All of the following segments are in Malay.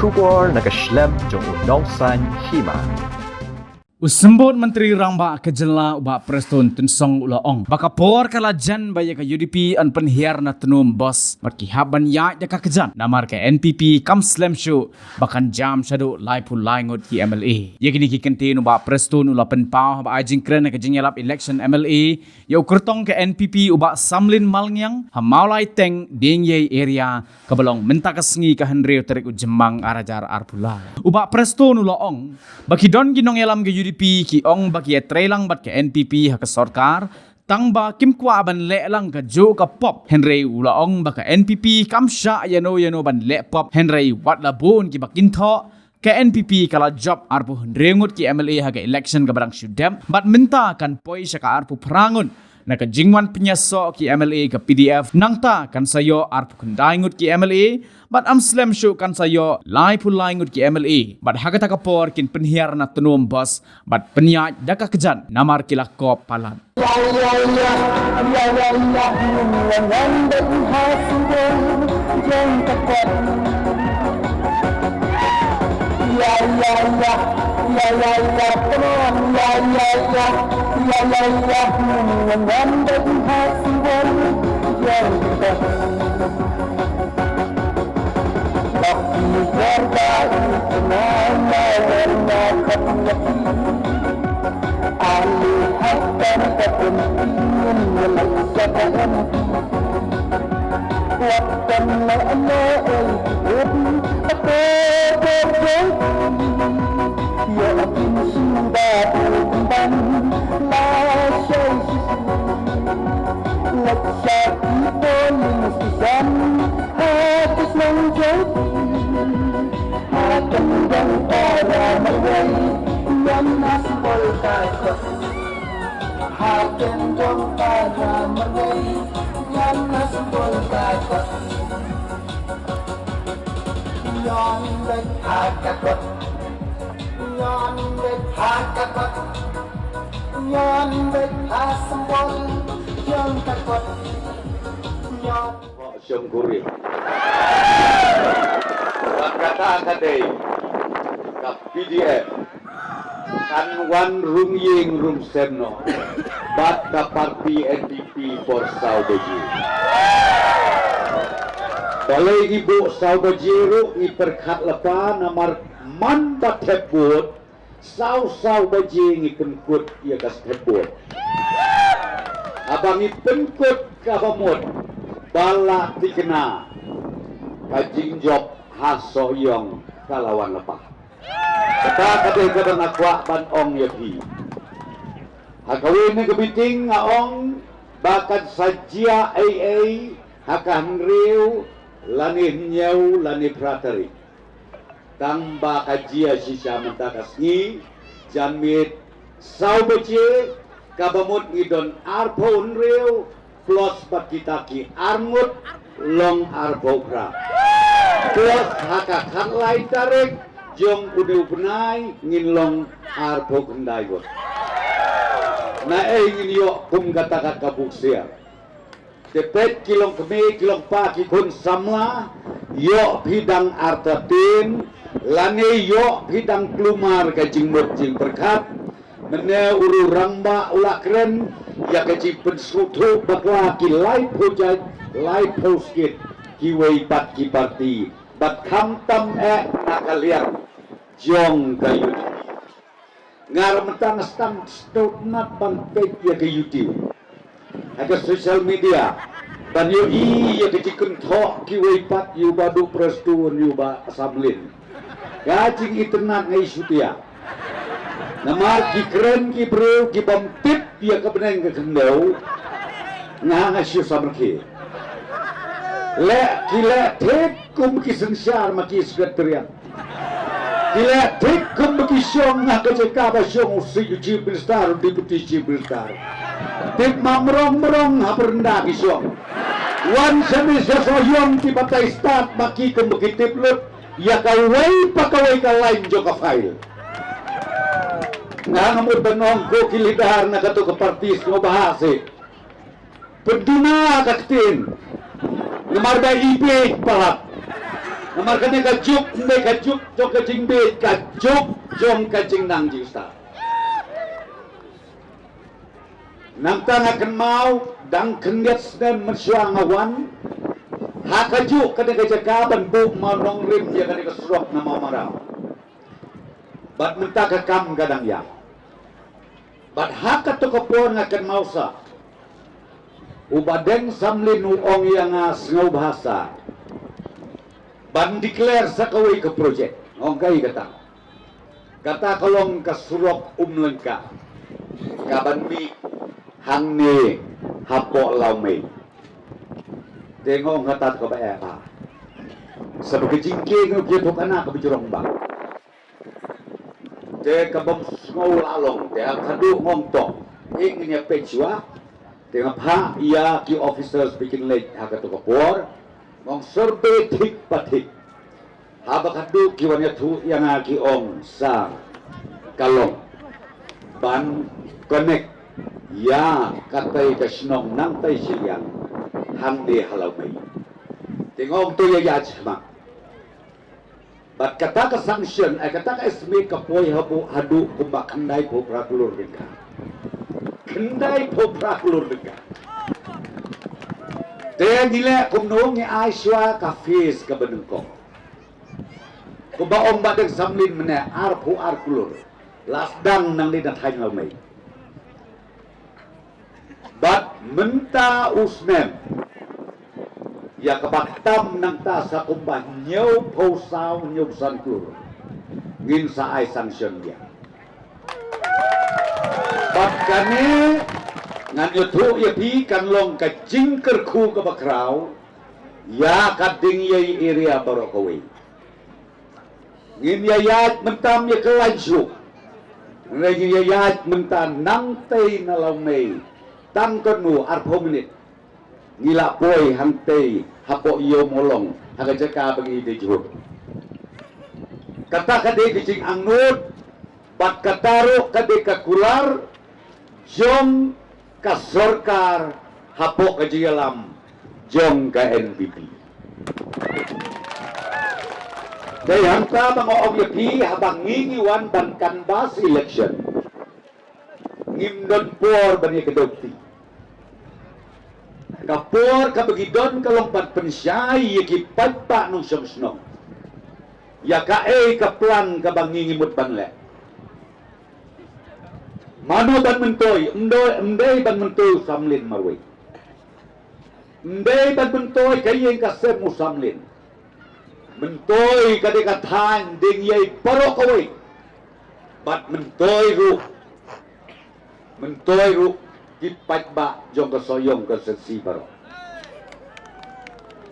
bersyukur nak keslem jong unausan hima. Usembut Menteri Ramba Kejela ubak Preston Tensong Ulaong. Baka por kalajan baya ka UDP an penhiar na tenum bos. Marki haban ya jaka kejan. Namar ke NPP kam slam show. Bakan jam shadow lai pun lai ngot ki MLA. Ya kini ki kentin ubak Preston ula penpau ubak ajing kren na kejenyalap election MLA. Ya ukertong ke NPP ubak samlin malngyang. Hamaulai teng ding ye area. Kabelong mentakesengi ka henreu terik ujemang arajar arpulai. Ubak Preston Ulaong. Baki don ginong yalam ke UDP ki ong baki trelang bat ke NPP ha ke sarkar tang ba kim kwa ban le lang ka jo ka pop Henry ula ong ba ka NPP kam sha yano ban le pop Henry wat la bon ki bakin tho ke NPP kala job arpu rengut ki MLA ha ke election ka barang syudam bat minta kan poi sya ka arpu prangun na ka jingwan penyaso ki MLA ke PDF nangta kan sayo arpu kendai ngut ki MLA bat amslam show kan sayo lai pun lai ngut ki MLA bat hagata kapor kin penhiar na tenum bos bat peniat daka kejan namar kila kop palan Syukuri. Kata kadai kap PDF kan wan rum ying rum semno bat ka parti NPP for Saubaji. Balai ibu Saubaji ru iperkat lepa namar man bat hebut Saubaji ngiken kut ia kas hebut. Abang ipenkut kabamut bala tikena kajing job hasoyong kalawan lepah. Kata kadai kaban akwa ban ong yapi. Hakawin ni kebiting ngaong bakat sajia AA hakan riu lani nyau lani prateri. Tang ba kajia sisa mentakasni jamit Saubaji kabamut idon arpon riu plus bakitaki armut long arbokra plus hakakan lai tarik jong udah penai ngin arbok kendai got na ngin yo kum katakat kabuk siar depet kilong keme kilong paki kun samla yo bidang artatin lane yo bidang klumar kajing murjing berkat mene uru ramba ulak keren ya kecil pensutu bakwa ki live project live poskit ki wei pat ki parti bat kam tam nakalian jong kayu ngar mentang stam stot nat ban page ya ke YouTube ada social media ban yo ya kecil kentok ki wei pat yu badu prestun yu ba samlin gajing internet ngai sutia namar ki keren ki bro ki bampit dia kebeneng ke kendau nga syu samarki le kile tek kum ki sensyar maki sekretariat kile tek kum ki syong nga kejeka ba syong usi chief minister deputy chief minister tek mamrong haperenda ki syong wan semi soyong ki batai start maki kum ki tiplut ya kawai pakawai ka lain joka file nga ngamud banong ko kilidar na kato ka partis ngo bahasi penduna kaktin ngamar ba ipik palat Namar kene kajuk, mbe kajuk, jong kajing be kajuk, jong kajing nang jista. Nang tang akan mau dang kendiat sedem mensuang awan. Ha kajuk kene kajaga ban bu mau nong rim dia kene kesurok nama marau. Bat minta kam kadang ya. Bat hak to kapon akan mau sa. Ubadeng samlin uong yang ngau bahasa. Ban declare sakawai ke projek. Ngong kai kata. Kata kolong kasurok lengka. Kaban mi hang ni hapo lau mei. Tengok kata ko ba apa. Sebagai jingking ng kito kana ka bijurong ba. Te kabam ngau lalong te kadu ngong to. Ingin ya pechwa. Tengah pa ia ki officers bikin late haga to kapor. Ngong survey tik patik. Haba kadu ki wanya tu yang aki ong sa kalong. Ban connect ya katay kasnong nang tay silyang hang di halau may. Tingong to ya cima. Bat kata ka sanction ay kata ka estimate ka poy habu hadu kumba kanday po prakulur ka. Kanday po prakulur ka. Te nila kumnong ni Aiswa ka face ka benengkong. Kumba ong badeng samlin mena arpu arkulur. Lasdang nang lidat hain lamay. Bat menta usnem. Ya kabatam nang ta sa kumbah nyaw pausaw nyaw santur. Ngin sa ay sanction dia. Bat kani ngan yutu ya pi kanlong ka jingker ku ka bakraw. Ya kading yay area barokaway. Ngin yayat mentam ya kelanjut. Ngin yayat mentam nang tay na lamay. Tang kenu arpo menit. Ngila boy hangtay hapo iyo molong haga jaka bagi dejud. Kata kade kicing angnut bat kataro kade kakular jong ka sorkar hapo ka jialam jong ka NPP. Day hangta mga ogyapi habang ngingiwan ban canvas election. Ngimdon por bani kedokti. Kapor kabagidon kalompat pensyai yaki pagpa nung siyang-siyang. Yaka kaplan kabangingimut banle. Mano ban mentoy, mday ban mentoy samlin marway. Mday ban mentoy kayeng kasem mo samlin. Mentoy kadikatan ding yay paro kaway. Bat mentoy ru. Mentoy ru. Kipat ba jong kasoyong kasensi baro.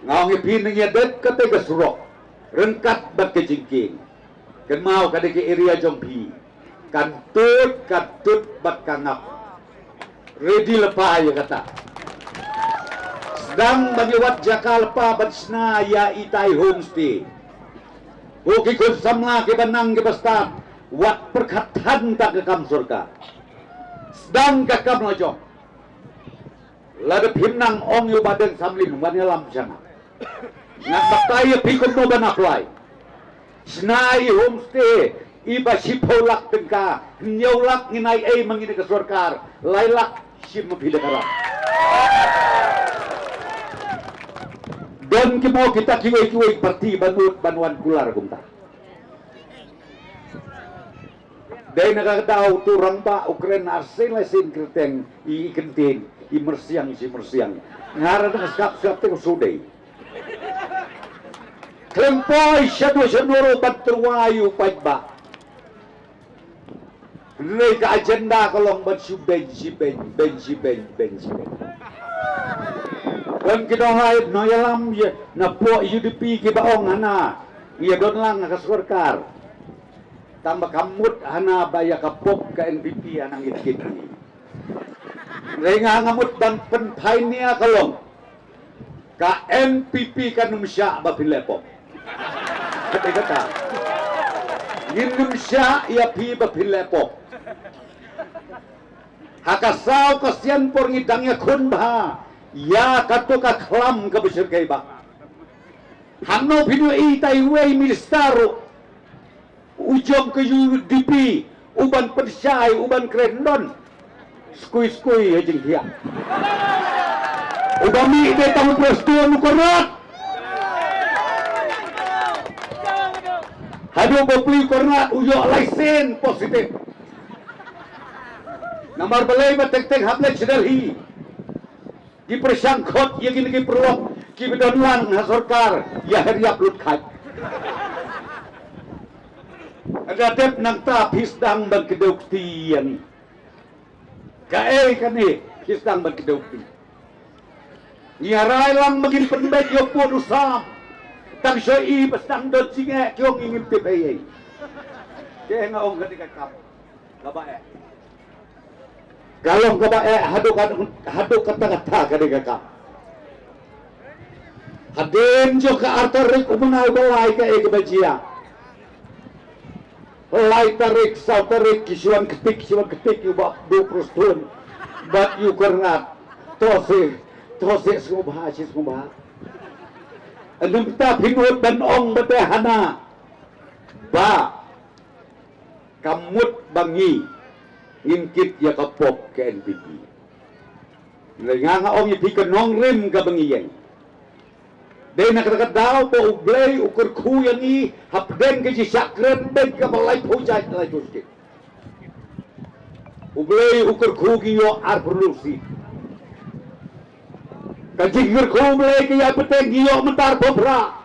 Ngawang ipin niya det katay kasurok. Rengkat bat kejingking. Kan mau kada ke area jong pi. Katut bat kangap. Ready lepa ya kata. Sedang banyuwat jakal pa bat sna ya itay homestay. Buki kun samla ke banang ke basta. Wat perkatan tak ke kam surga. Sedang kakam lajong. Lada pimnang ong yu badan samlin wanya lam sana. Ngat bataya pikun mo ban apply. Snai homestay iba sipolak tengka nyolak nginai ay mangini ke sorkar lailak sim mapidakara. Don kimo kita kiway parti banut banuan kular kumta. Dahil nakakataw turang ba ukren arsen lesin kreteng ikentin imersiang ngara na skap te suday klempoy syado batruwayu pagba Rey ka agenda kalong ban ben Kan kinohayad no yalam na po UDP kibaong hana iya don lang nakasurkar tambah kamut hana baya kapok ka NPP anang itkit ni. Renga ngamut dan penpai niya kalong ka NPP kanum siya ba pilepo. Kata nginum siya iya pi ba pilepo. Hakasaw kasyan por ngidangnya kun ba ya kato ka klam ka besir kay ba. Hanno video taiwei ministero ujung ke UDP uban persyai uban krendon skui aja dia ubami dia tahu peristiwa nukorat hadu beli korat ujo lesen positif nomor balai batek hablek sedalhi di persangkot yang ini perlu kibidonlan hasorkar ya heriap lutkaj ada tep nang ta pisdang bang kedukti yani kae kani pisdang bang kedukti nyarai lang magin pendek yo po usam tang syai pasang dot singe kyong ingin tipay ke ngaong ketika kap kabae galong kabae hadu kata-kata ketika kap haden jo ka artarik umunay balay ka ekabajia Lai tarik, sau tarik, kisiwan ketik, yubak 20 tahun. Bat yu kernat, tose sumubha, sumubha. Anum ta pinut ban ong batehana. Ba, kamut bangi, ngingkit ya kapop ke NPP. Nga ong ipi kenong rim ka bangi yang. Dahil nakakadaw po ublay ukur kuyan i hapden kasi sakren ben ka balay pujay talay tuskit. Ublay ukur kugi yo arpulusi. Kajingker kublay kaya peteng iyo mentar popra.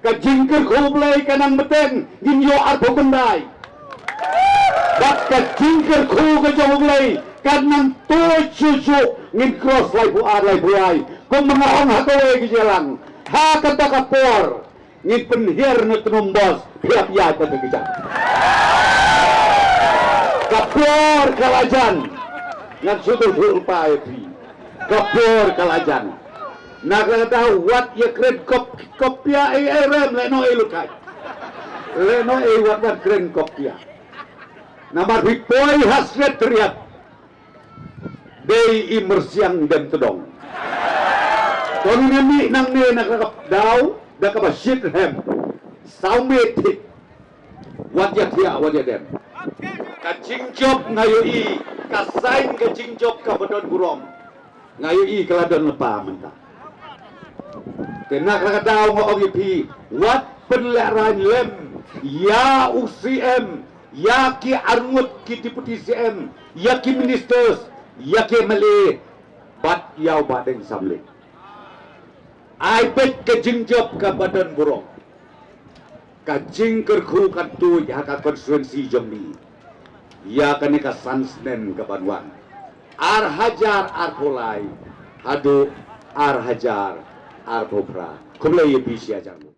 Kajingker kublay kanang peteng ginyo arpobenday. Bak kajingker kuga jang ublay kanang toy susu ngin cross lay puar lay puay. Kung mga ong hatoy kijalang, ha kata kapor, ngin penhir na tunumbos, piyap-yap na kijalang. Kapor kalajan, ngan sutul pa ayopi. Kapor kalajan. Nakakata wat ya kren kopya rem leno ilukay. Leno wat kren kopya. Namar bipoy hasret teriak. Day imersyang dan tedong. Kung nami nang ne nakakapdaw, nakabasit hem, saumetik, wadya dem. Kajingjob ngayoi, kasain kajingjob ka badon burong, ngayoi keladon lepa mentah. Kena nakakadaw ng OVP, wat penlaran lem, ya UCM, ya ki arngut ki deputy CM, ya ki ministers, ya ki mali, bat yaw badeng samlik. I bet kajingjob ka badan burong. Kajing kerku kantu ya ka konstituensi Jambi. Ya kanika sansnen ka banwan. Ar hajar ar polai. Hadu ar hajar ar popra. Kumlay bisya jamu.